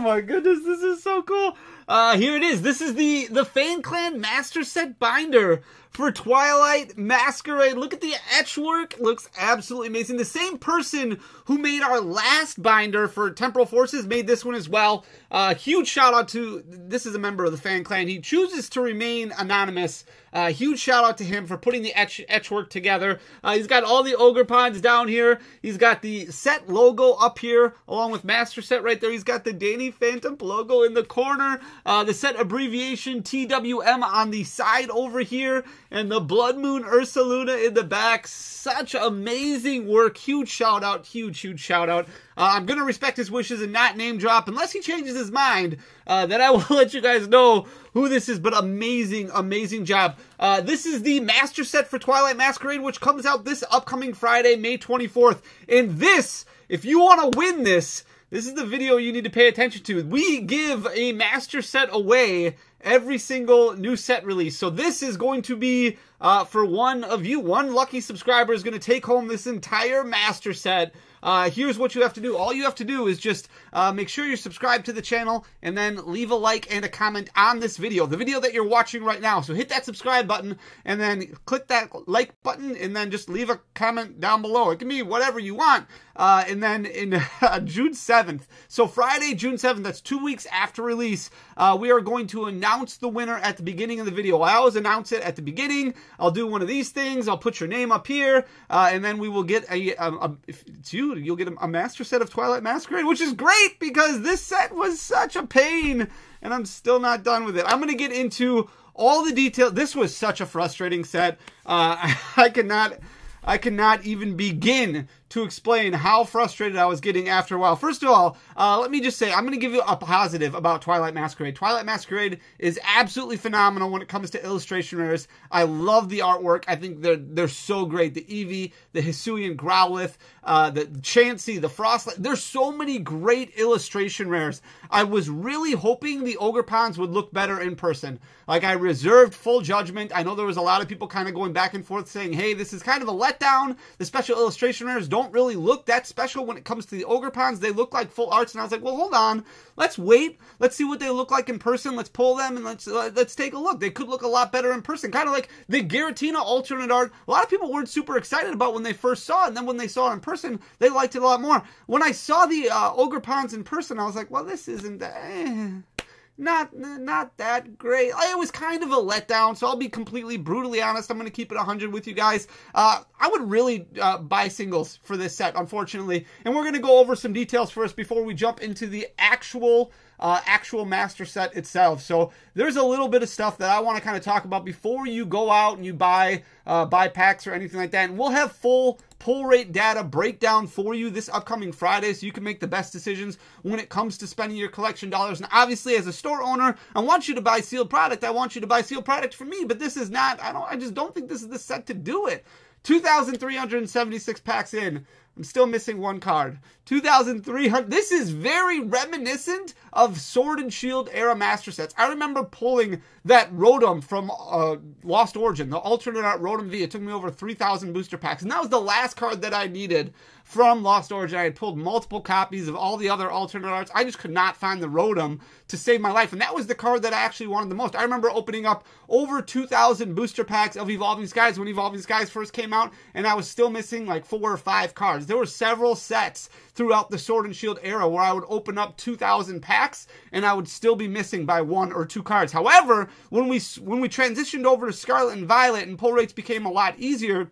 my goodness, this is so cool. Here it is. This is the Fan Clan Master Set binder for Twilight Masquerade. Look at the etchwork. Looks absolutely amazing. The same person who made our last binder for Temporal Forces made this one as well. Huge shout out to, this is a member of the Fan Clan. He chooses to remain anonymous. Huge shout out to him for putting the etchwork together. He's got all the Ogre Pods down here. He's got the set logo up here along with Master Set right there. He's got the dannyphantump logo in the corner. The set abbreviation TWM on the side over here. And the Blood Moon Ursaluna in the back. Such amazing work. Huge shout out. Huge shout out. I'm going to respect his wishes and not name drop unless he changes his mind. Then I will let you guys know who this is. But amazing job. This is the Master Set for Twilight Masquerade, which comes out this upcoming Friday, May 24th. And this, if you want to win this is the video you need to pay attention to. We give a Master Set away every single new set release. So this is going to be for one of you. One lucky subscriber is going to take home this entire Master Set. Here's what you have to do. All you have to do is just make sure you're subscribed to the channel and then leave a like and a comment on this video, the video that you're watching right now. So hit that subscribe button and then click that like button and then just leave a comment down below. It can be whatever you want. And then in June 7th, so Friday, June 7th, that's 2 weeks after release, we are going to announce the winner at the beginning of the video. I always announce it at the beginning. I'll do one of these things. I'll put your name up here, and then we will get if it's you, you'll get a Master Set of Twilight Masquerade, which is great because this set was such a pain, and I'm still not done with it. I'm going to get into all the details. This was such a frustrating set. I cannot even begin to explain how frustrated I was getting after a while. First of all, let me just say, I'm going to give you a positive about Twilight Masquerade. Twilight Masquerade is absolutely phenomenal when it comes to illustration rares. I love the artwork. I think they're so great. The Eevee, the Hisuian Growlithe, the Chansey, the Frostlight. There's so many great illustration rares. I was really hoping the Ogre Ponds would look better in person. Like, I reserved full judgment. I know there was a lot of people kind of going back and forth saying, hey, this is kind of a letdown. The special illustration rares don't really look that special when it comes to the Ogre Ponds. They look like full arts, and I was like, well, hold on. Let's wait. Let's see what they look like in person. Let's pull them, and let's take a look. They could look a lot better in person. Kind of like the Giratina alternate art. A lot of people weren't super excited about when they first saw it, and then when they saw it in person, they liked it a lot more. When I saw the Ogre Ponds in person, I was like, well, this isn't not that great. It was kind of a letdown, so I'll be completely brutally honest. I'm going to keep it 100 with you guys. I would really buy singles for this set, unfortunately. And we're going to go over some details first before we jump into the actual Master Set itself. So there's a little bit of stuff that I want to kind of talk about before you go out and you buy packs or anything like that. And we'll have full pull rate data breakdown for you this upcoming Friday, so you can make the best decisions when it comes to spending your collection dollars. And obviously, as a store owner, I want you to buy sealed product. I want you to buy sealed product for me, but this is not, I just don't think this is the set to do it. 2,376 packs in. I'm still missing one card. 2,300. This is very reminiscent of Sword and Shield era Master Sets. I remember pulling that Rotom from Lost Origin, the alternate art Rotom V. It took me over 3,000 booster packs. And that was the last card that I needed from Lost Origin. I had pulled multiple copies of all the other alternate arts. I just could not find the Rotom to save my life. And that was the card that I actually wanted the most. I remember opening up over 2,000 booster packs of Evolving Skies when Evolving Skies first came out. And I was still missing like 4 or 5 cards. There were several sets throughout the Sword and Shield era where I would open up 2,000 packs and I would still be missing by 1 or 2 cards. However, when we transitioned over to Scarlet and Violet and pull rates became a lot easier,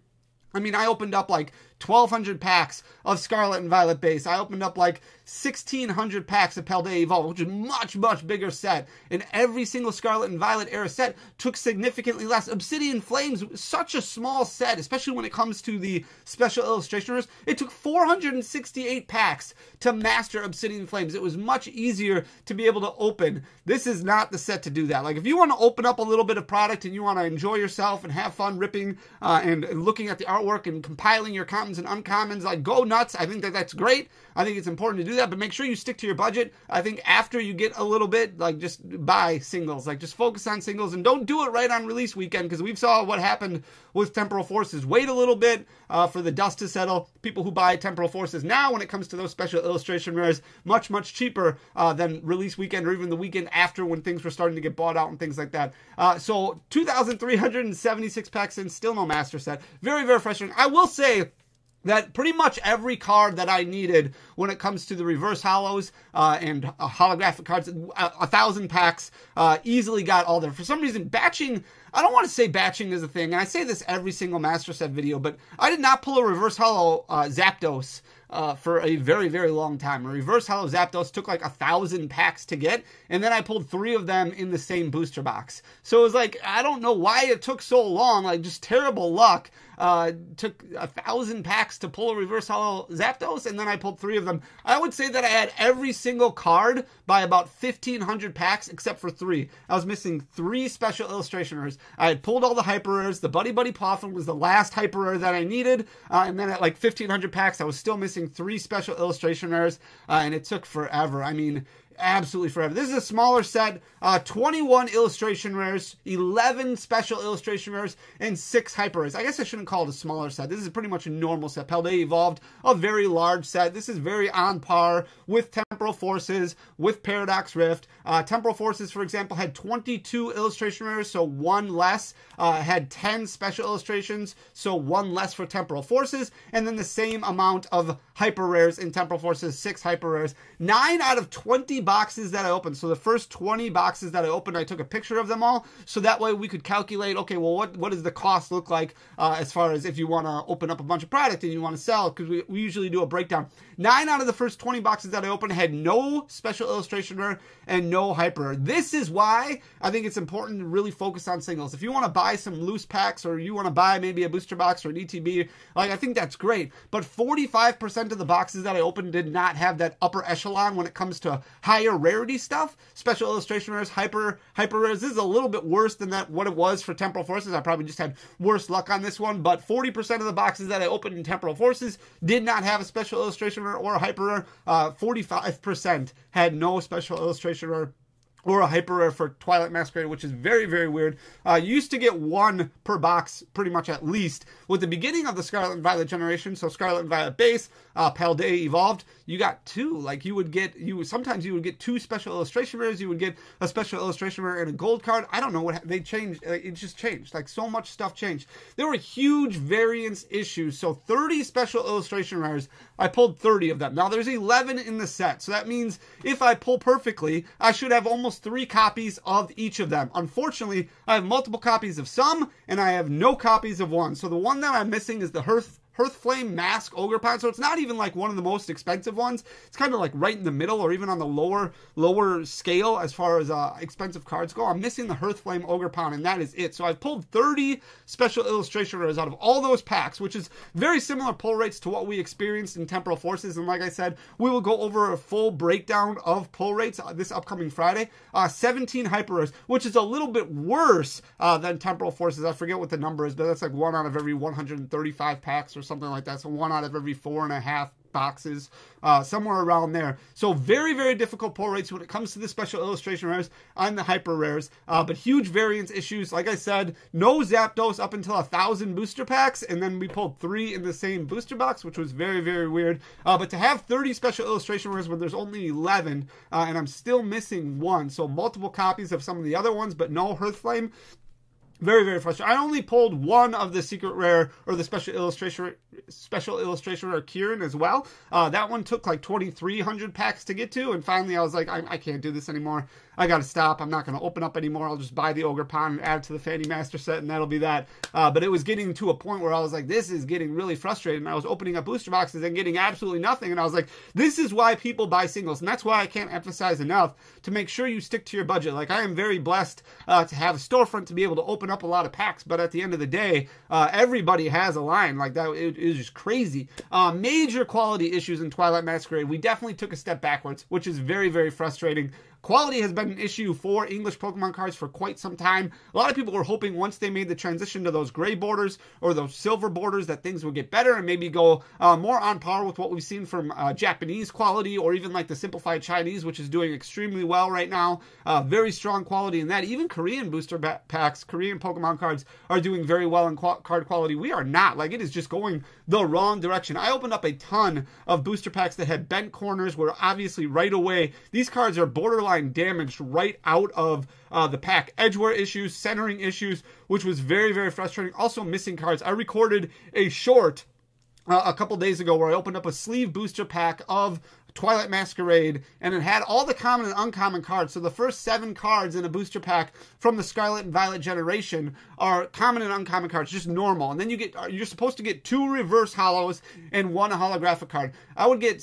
I mean, I opened up like 1,200 packs of Scarlet and Violet base. I opened up like 1,600 packs of Paldea Evolve, which is a much bigger set. And every single Scarlet and Violet era set took significantly less. Obsidian Flames, such a small set, especially when it comes to the special illustrationers. It took 468 packs to master Obsidian Flames. It was much easier to be able to open. This is not the set to do that. Like, if you want to open up a little bit of product and you want to enjoy yourself and have fun ripping and looking at the artwork and compiling your comic commons and uncommons, like, go nuts. I think that that's great. I think it's important to do that, but make sure you stick to your budget. I think after you get a little bit, like, just buy singles. Like, just focus on singles and don't do it right on release weekend, because we saw what happened with Temporal Forces. Wait a little bit for the dust to settle. People who buy Temporal Forces now, when it comes to those special illustration rares, much, much cheaper than release weekend or even the weekend after, when things were starting to get bought out and things like that. So 2,376 packs in, still no master set. Very, very frustrating. I will say that pretty much every card that I needed when it comes to the reverse hollows and holographic cards, 1,000 packs, easily got all there. For some reason, batching, I don't want to say batching is a thing, and I say this every single master set video, but I did not pull a reverse hollow Zapdos for a very, very long time. A reverse hollow Zapdos took like 1,000 packs to get, and then I pulled 3 of them in the same booster box. So it was like, I don't know why it took so long, like just terrible luck. Took 1,000 packs to pull a reverse hollow Zapdos, and then I pulled 3 of them. I would say that I had every single card by about 1,500 packs except for 3. I was missing 3 special illustration rares. I had pulled all the hyper rares. The Buddy Buddy Poffin was the last hyper rare that I needed, and then at like 1,500 packs, I was still missing 3 special illustration rares, and it took forever. I mean, absolutely forever. This is a smaller set, 21 illustration rares, 11 special illustration rares, and 6 hyper rares. I guess I shouldn't call it a smaller set. This is pretty much a normal set. Paldea Evolved, a very large set. This is very on par with Temporal Forces, with Paradox Rift. Temporal Forces, for example, had 22 illustration rares, so 1 less. Had 10 special illustrations, so 1 less for Temporal Forces, and then the same amount of hyper rares in Temporal Forces, 6 hyper rares. 9 out of 20 boxes that I opened. So the first 20 boxes that I opened, I took a picture of them all, so that way we could calculate, okay, well, what does the cost look like as far as if you want to open up a bunch of product and you want to sell, because we usually do a breakdown. 9 out of the first 20 boxes that I opened had no special illustration rare and no hyper rare. This is why I think it's important to really focus on singles. If you want to buy some loose packs, or you want to buy maybe a booster box or an ETB, like, I think that's great, but 45% of the boxes that I opened did not have that upper echelon when it comes to higher rarity stuff. Special illustration rares, hyper rares. This is a little bit worse than what it was for Temporal Forces. I probably just had worse luck on this one, but 40% of the boxes that I opened in Temporal Forces did not have a special illustration rare or a hyper rare. 45% had no special illustration rare or a hyper rare for Twilight Masquerade, which is very, very weird. You used to get 1 per box, pretty much at least. With the beginning of the Scarlet and Violet Generation, so Scarlet and Violet Base, Paldea Evolved, you got 2. Like, sometimes you would get 2 special illustration rares. You would get a special illustration rare and a gold card. I don't know what they changed. It just changed. Like, so much stuff changed. There were huge variance issues. So 30 special illustration rares. I pulled 30 of them. Now there's 11 in the set, so that means if I pull perfectly, I should have almost 3 copies of each of them. Unfortunately, I have multiple copies of some, and I have no copies of one. So the one that I'm missing is the Hearthflame Mask Ogerpon, so it's not even like one of the most expensive ones. It's kind of like right in the middle, or even on the lower scale as far as expensive cards go. I'm missing the Hearthflame Ogerpon, and that is it. So I've pulled 30 special illustration rares out of all those packs, which is very similar pull rates to what we experienced in Temporal Forces. And like I said, we will go over a full breakdown of pull rates this upcoming Friday. 17 hyper rares, which is a little bit worse than Temporal Forces. I forget what the number is, but that's like 1 out of every 135 packs or something like that. So 1 out of every 4.5 boxes, somewhere around there. So very, very difficult pull rates when it comes to the special illustration rares and the hyper rares, but huge variance issues. Like I said, no Zapdos up until 1,000 booster packs, and then we pulled 3 in the same booster box, which was very, very weird. But to have 30 special illustration rares when there's only 11, and I'm still missing 1, so multiple copies of some of the other ones, but no Hearthflame. Very, very frustrating. I only pulled 1 of the secret rare, or the special illustration rare Kieran as well. That one took like 2,300 packs to get to, and finally I was like, I can't do this anymore. I gotta stop. I'm not gonna open up anymore. I'll just buy the Ogerpon and add it to the Fanny Master Set, and that'll be that. But it was getting to a point where I was like, this is getting really frustrating. And I was opening up booster boxes and getting absolutely nothing, and I was like, this is why people buy singles, and that's why I can't emphasize enough to make sure you stick to your budget. Like, I am very blessed to have a storefront to be able to open up a lot of packs, but at the end of the day, everybody has a line like that. It is just crazy. Major quality issues in Twilight Masquerade. We definitely took a step backwards, which is very, very frustrating. Quality has been an issue for English Pokemon cards for quite some time. A lot of people were hoping once they made the transition to those gray borders or those silver borders that things would get better and maybe go more on par with what we've seen from Japanese quality, or even like the simplified Chinese, which is doing extremely well right now. Very strong quality in that. Even Korean booster packs, Korean Pokemon cards are doing very well in card quality. We are not. Like, it is just going the wrong direction. I opened up a ton of booster packs that had bent corners where obviously right away these cards are borderline damaged right out of the pack. Edgeware issues, centering issues, which was very, very frustrating. Also missing cards. I recorded a short a couple days ago where I opened up a sleeve booster pack of Twilight Masquerade, and it had all the common and uncommon cards. So the first 7 cards in a booster pack from the Scarlet and Violet Generation are common and uncommon cards, just normal. And then you're supposed to get 2 reverse hollows and 1 holographic card. I would get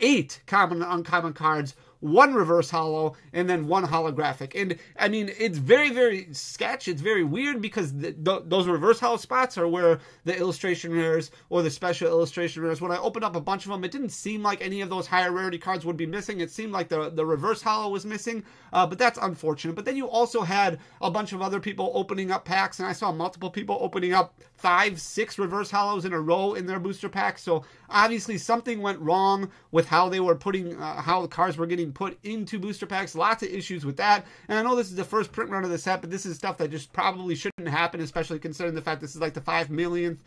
8 common and uncommon cards, 1 reverse hollow, and then 1 holographic. And I mean, it's very, very sketch. It's very weird because those reverse hollow spots are where the illustration rares or the special illustration rares. When I opened up a bunch of them, it didn't seem like any of those higher rarity cards would be missing. It seemed like the reverse hollow was missing, but that's unfortunate. But then you also had a bunch of other people opening up packs, and I saw multiple people opening up 5, 6 reverse hollows in a row in their booster packs. So obviously something went wrong with how they were putting, how the cards were getting put into booster packs. Lots of issues with that. And I know this is the first print run of the set, but this is stuff that just probably shouldn't happen, especially considering the fact this is like the 5 millionth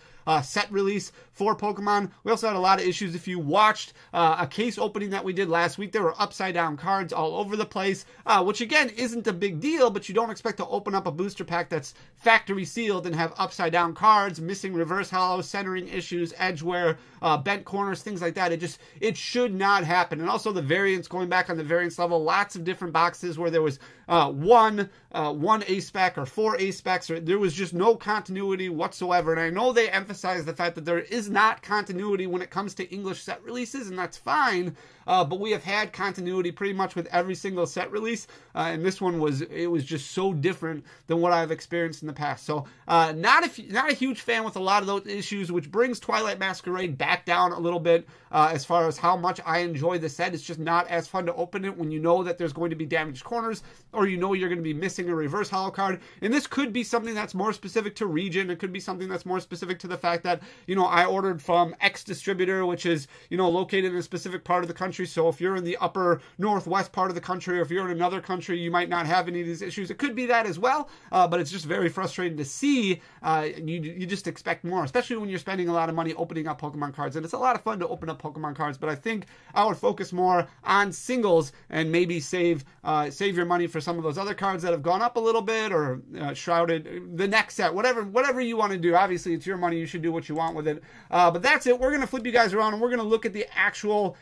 set release for Pokemon. We also had a lot of issues. If you watched a case opening that we did last week, there were upside down cards all over the place, which again isn't a big deal, but you don't expect to open up a booster pack that's factory sealed and have upside down cards, missing reverse hollows, centering issues, edgeware, bent corners, things like that. It should not happen. And also the variance, going back on the variance level, lots of different boxes where there was one ace spec or 4 ace specs, or there was just no continuity whatsoever. And I know they emphasize the fact that there is not continuity when it comes to English set releases, and that's fine. But we have had continuity pretty much with every single set release, and this one was just so different than what I've experienced in the past. So not a huge fan with a lot of those issues, which brings Twilight Masquerade back down a little bit as far as how much I enjoy the set. It's just not as fun to open it when you know that there's going to be damaged corners, or you know you're going to be missing a reverse hollow card. And this could be something that's more specific to region. It could be something that's more specific to the fact that, I ordered from X distributor, which is, located in a specific part of the country. So if you're in the upper northwest part of the country, or if you're in another country, you might not have any of these issues. It could be that as well, but it's just very frustrating to see. You just expect more, especially when you're spending a lot of money opening up Pokemon cards. And it's a lot of fun to open up Pokemon cards, but I think I would focus more on singles and maybe save your money for some of those other cards that have gone up a little bit, or shrouded the next set, whatever you want to do. Obviously, it's your money. You should do what you want with it. But that's it. We're going to flip you guys around, and we're going to look at the actual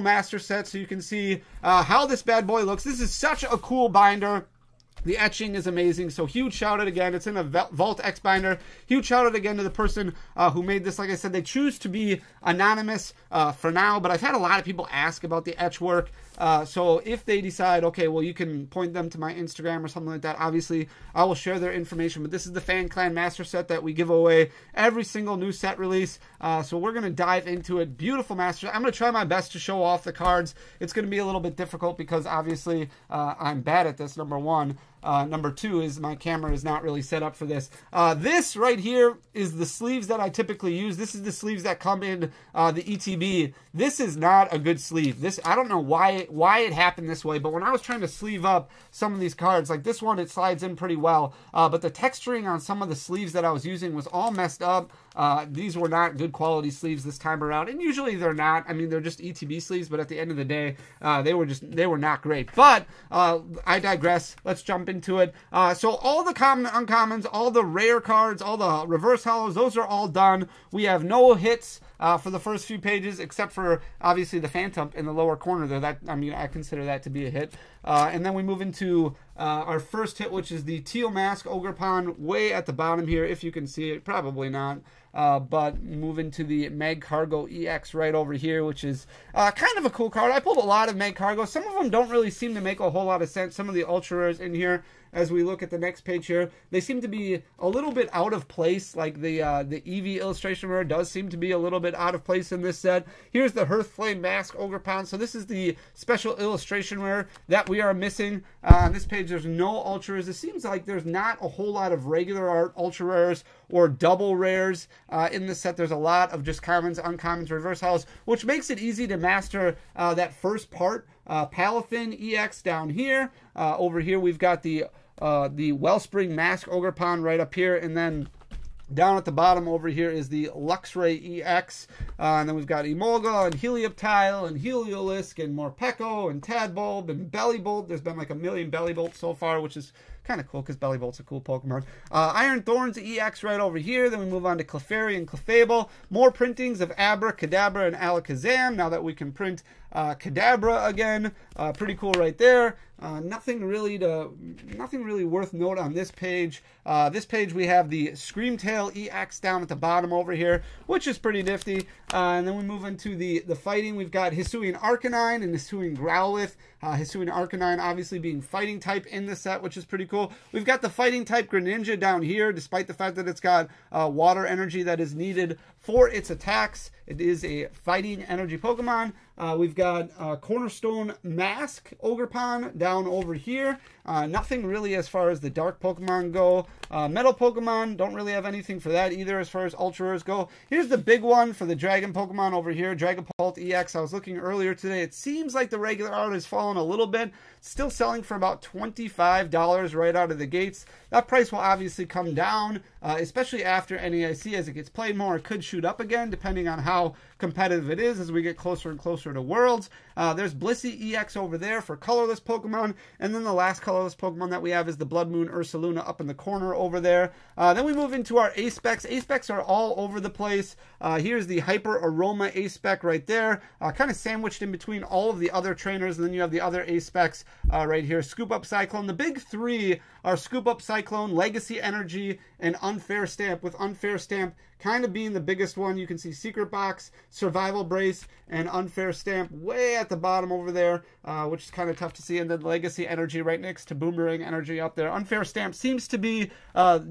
master set so you can see how this bad boy looks. This is such a cool binder. The etching is amazing, so huge shout out again. It's in a Vault X binder. Huge shout out again to the person who made this. Like I said, they choose to be anonymous for now, but I've had a lot of people ask about the etch work. So if they decide, okay, well, you can point them to my Instagram or something like that, obviously I will share their information. But this is the Fan Clan Master Set that we give away every single new set release. So we're going to dive into it. Beautiful Master Set. I'm going to try my best to show off the cards. It's going to be a little bit difficult because obviously I'm bad at this, number one. Number two is my camera is not really set up for this. This right here is the sleeves that I typically use. This is the sleeves that come in the ETB. This is not a good sleeve. I don't know why it happened this way, but when I was trying to sleeve up some of these cards, like this one, it slides in pretty well. But the texturing on some of the sleeves that I was using was all messed up. These were not good quality sleeves this time around, and usually they're not. I mean, they're just ETB sleeves, but at the end of the day, they were not great. But I digress. Let's jump into it. So all the common uncommons, all the rare cards, all the reverse hollows, those are all done. We have no hits for the first few pages, except for obviously the Phantump in the lower corner there. I consider that to be a hit. And then we move into our first hit, which is the Teal Mask Ogerpon, way at the bottom here, if you can see it. Probably not. But move into the Magcargo EX right over here, which is kind of a cool card. I pulled a lot of Magcargo. Some of them don't really seem to make a whole lot of sense. Some of the Ultra Rares in here as we look at the next page here. They seem to be a little bit out of place, like the Eevee illustration rare does seem to be a little bit out of place in this set. Here's the Hearthflame Mask Ogerpon. So this is the special illustration rare that we are missing. On this page, there's no ultra rares. It seems like there's not a whole lot of regular art ultra rares or double rares in this set. There's a lot of just commons, uncommons, reverse holos, which makes it easy to master that first part. Palafin EX down here. Over here we've got the Wellspring Mask Ogerpon right up here, and then down at the bottom over here is the Luxray EX, and then we've got Emolga and Helioptile and Heliolisk and Morpeko and Tadbulb and Bellibolt. There's been like a million Bellibolts so far, which is kind of cool because Bellibolt's a cool Pokemon. Iron Thorns EX right over here. Then we move on to Clefairy and Clefable. More printings of Abra, Kadabra, and Alakazam now that we can print Kadabra again. Pretty cool right there. Nothing really worth note on this page. This page we have the Screamtail EX down at the bottom over here, which is pretty nifty. And then we move into the fighting. We've got Hisuian Arcanine and Hisuian Growlithe. Hisuian Arcanine obviously being fighting type in the set, which is pretty cool. We've got the fighting type Greninja down here, despite the fact that it's got water energy that is needed for its attacks. It is a fighting energy Pokemon. We've got Cornerstone Mask Ogerpon down over here. Nothing really as far as the dark Pokemon go. Metal Pokemon, don't really have anything for that either as far as Ultra Rares go. Here's the big one for the Dragon Pokemon over here, Dragapult EX. I was looking earlier today. It seems like the regular art has fallen a little bit. Still selling for about $25 right out of the gates. That price will obviously come down, especially after NAIC. As it gets played more, it could shoot up again, depending on how competitive it is as we get closer and closer to Worlds. There's Blissey EX over there for colorless Pokemon, and then the last colorless Pokemon that we have is the Blood Moon Ursaluna up in the corner over there. Then we move into our A-Specs. A-Specs are all over the place. Here's the Hyper Aroma A-Spec right there, kind of sandwiched in between all of the other trainers, and then you have the other A-Specs right here. Scoop Up Cyclone. The big three are Scoop Up Cyclone, Legacy Energy, and Unfair Stamp, with Unfair Stamp kind of being the biggest one. You can see Secret Box, Survival Brace, and Unfair Stamp way at the bottom over there, which is kind of tough to see, and then Legacy Energy right next to Boomerang Energy up there. Unfair Stamp seems to be,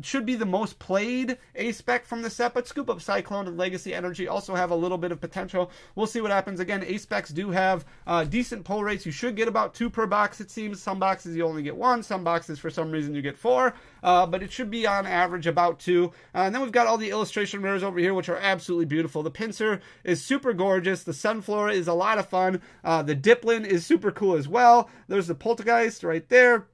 should be the most played A-Spec from the set, but Scoop Up Cyclone and Legacy Energy also have a little bit of potential. We'll see what happens. Again, A-Specs do have decent pull rates. You should get about 2 per box, it seems. Some boxes you only get 1, some boxes for some reason you get 4, but it should be on average about 2. And then we've got all the illustration rares over here, which are absolutely beautiful. The Pinsir is super gorgeous. The Sunflora is a lot of fun. The Diplin is super cool as well. There's the Poltergeist right there.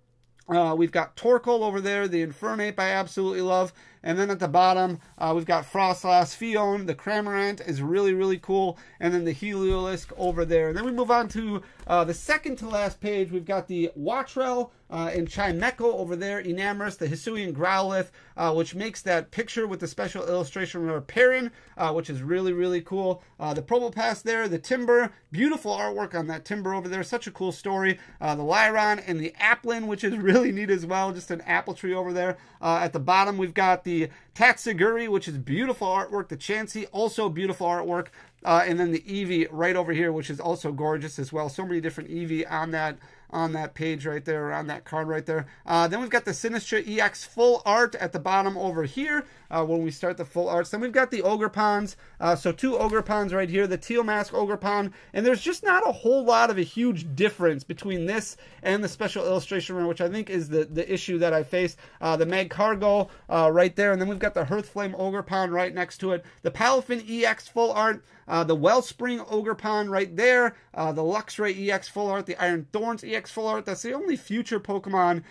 We've got Torkoal over there. The Infernape I absolutely love. And then at the bottom, we've got Frostlass, Fion. The Cramorant is really, really cool. And then the Heliolisk over there. And then we move on to the second to last page. We've got the Wattrel and Chimecho over there. Enamorous, the Hisuian Growlithe, which makes that picture with the special illustration rare Perrin, which is really, really cool. The Probopass there, the Timber. Beautiful artwork on that Timber over there. Such a cool story. The Lyron and the Applin, which is really neat as well. Just an apple tree over there. At the bottom, we've got the Tatsuguri, which is beautiful artwork. The Chansey, also beautiful artwork. And then the Eevee right over here, which is also gorgeous as well. So many different Eevee on that page right there, or on that card right there. Then we've got the Sinistra EX full art at the bottom over here when we start the full arts. Then we've got the Ogerpons. So 2 Ogerpons right here, the Teal Mask Ogerpon. And there's just not a whole lot of a huge difference between this and the special illustration rare, which I think is the issue that I face. The Magcargo right there. And then we've got the Hearthflame Ogerpon right next to it. The Palafin EX full art. The Wellspring Ogerpon right there, the Luxray EX full art, the Iron Thorns EX full art. That's the only future Pokemon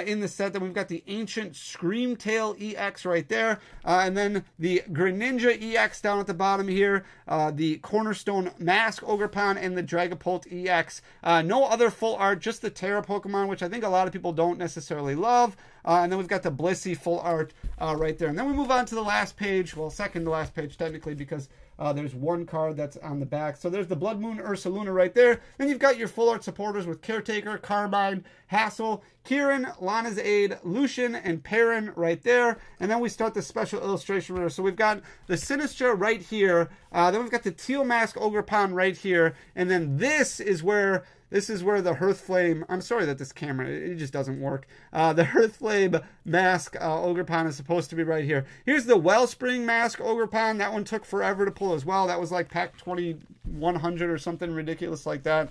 in the set. Then we've got the Ancient Screamtail EX right there, and then the Greninja EX down at the bottom here, the Cornerstone Mask Ogerpon, and the Dragapult EX. No other full art, just the Terra Pokemon, which I think a lot of people don't necessarily love. And then we've got the Blissey full art right there. And then we move on to the last page, well, second to last page technically, because there's one card that's on the back. So there's the Blood Moon Ursaluna right there. Then you've got your full art supporters with Caretaker, Carbine, Hassel, Kieran, Lana's Aid, Lucian, and Perrin right there. And then we start the special illustration rare. So we've got the Sinistra right here. Then we've got the Teal Mask Ogerpon right here. And then this is where This is where the Hearthflame, I'm sorry that this camera, it just doesn't work. The Hearthflame Mask Ogerpon is supposed to be right here. Here's the Wellspring Mask Ogerpon. That one took forever to pull as well. That was like pack 2100 or something ridiculous like that.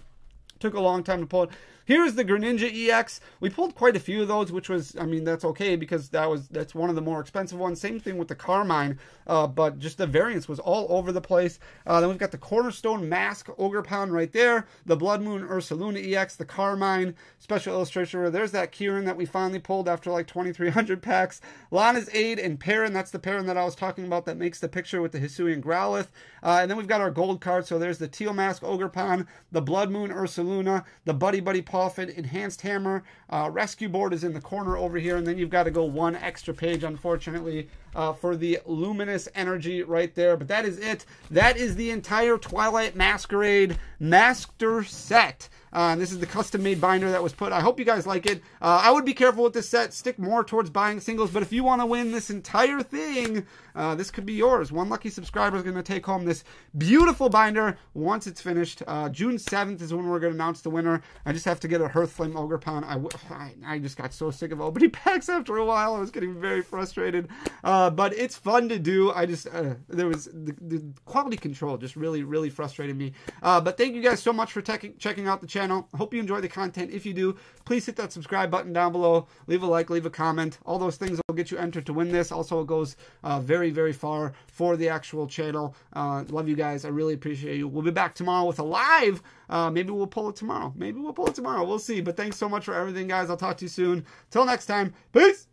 Took a long time to pull it. Here's the Greninja EX. We pulled quite a few of those, which was, I mean, that's okay because that's one of the more expensive ones. Same thing with the Carmine, but just the variance was all over the place. Then we've got the Cornerstone Mask Ogerpon right there, the Blood Moon Ursaluna EX, the Carmine Special Illustration, where there's that Kieran that we finally pulled after like 2,300 packs. Lana's Aid and Perrin, that's the Perrin that I was talking about that makes the picture with the Hisuian Growlithe. And then we've got our gold card, so there's the Teal Mask Ogerpon, the Blood Moon Ursaluna, the Buddy Buddy Poffin, Enhanced Hammer, Rescue Board is in the corner over here, and then you've got to go one extra page, unfortunately, for the Luminous Energy right there. But that is it. That is the entire Twilight Masquerade Master Set. This is the custom-made binder that was put. I hope you guys like it. I would be careful with this set. Stick more towards buying singles. But if you want to win this entire thing, this could be yours. One lucky subscriber is going to take home this beautiful binder once it's finished. June 7th is when we're going to announce the winner. I just have to get a Hearthflame Ogerpon. I just got so sick of opening packs after a while. I was getting very frustrated. But it's fun to do. I just, there was the quality control just really, really frustrated me. But thank you guys so much for checking out the channel. I hope you enjoy the content. If you do, please hit that subscribe button down below. Leave a like, leave a comment. All those things will get you entered to win this. Also, it goes very, very far for the actual channel. Love you guys. I really appreciate you. We'll be back tomorrow with a live. Maybe we'll pull it tomorrow. We'll see. But thanks so much for everything, guys. I'll talk to you soon. Till next time. Peace.